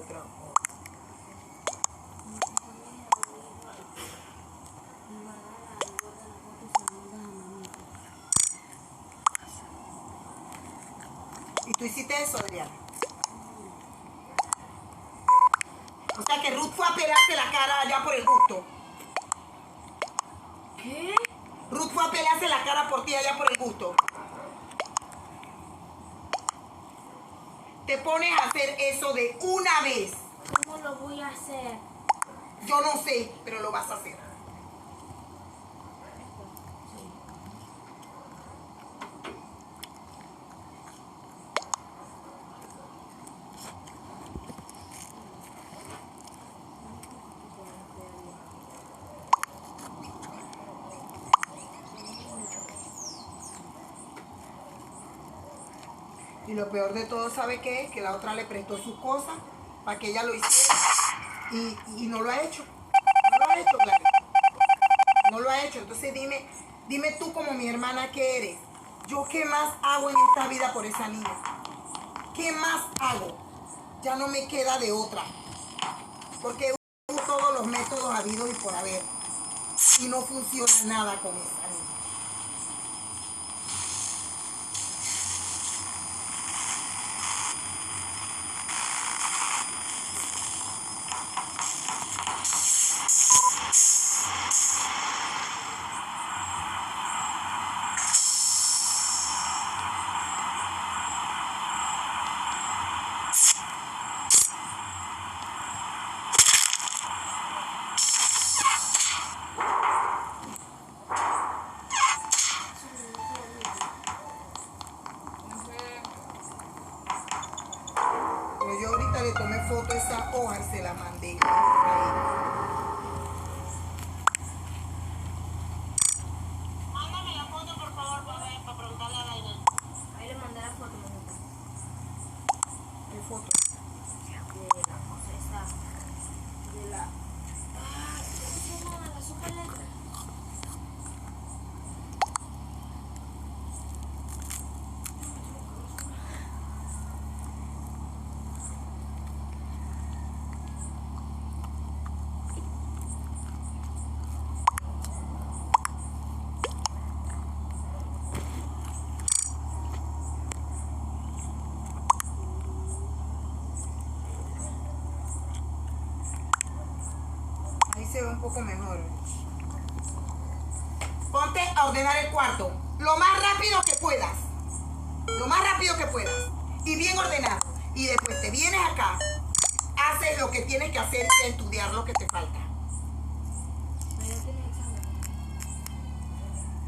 otra. ¿Y tú hiciste eso, Adriana? O sea que Ruth fue a pelarse la cara allá por el gusto. ¿Qué? Ruth fue a pelarse la cara por ti allá por el gusto. Te pones a hacer eso de una vez. ¿Cómo lo voy a hacer? Yo no sé, pero lo vas a hacer. Y lo peor de todo, ¿sabe qué es? Que la otra le prestó sus cosas para que ella lo hiciera. Y no lo ha hecho. No lo ha hecho, Gladys. No lo ha hecho. Entonces dime tú como mi hermana que eres. ¿Yo qué más hago en esta vida por esa niña? ¿Qué más hago? Ya no me queda de otra. Porque uso todos los métodos habidos y por haber. Y no funciona nada con esa niña. Pero yo ahorita le tomé foto a esa hoja y se la mandé. Mándame la foto, por favor, para preguntarle a Daina. Ahí le mandé la foto, mamita. ¿Qué foto? De la cosa esa. De la... Ah, ¿cómo se llama? La sopa letra. Ahí se ve un poco mejor. Ponte a ordenar el cuarto lo más rápido que puedas. Lo más rápido que puedas. Y bien ordenado. Y después te vienes acá, haces lo que tienes que hacer y estudiar lo que te falta. Ahí ya tiene examen.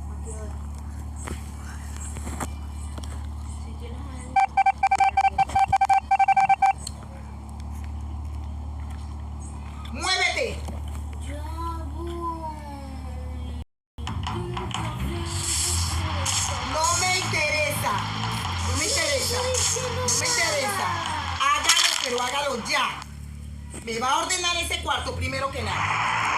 ¿A qué hora? Si tienes algo... ¡Muévete! Ya voy. No me interesa. No me interesa. No me interesa. Hágalo, pero hágalo ya. Me va a ordenar ese cuarto primero que nada.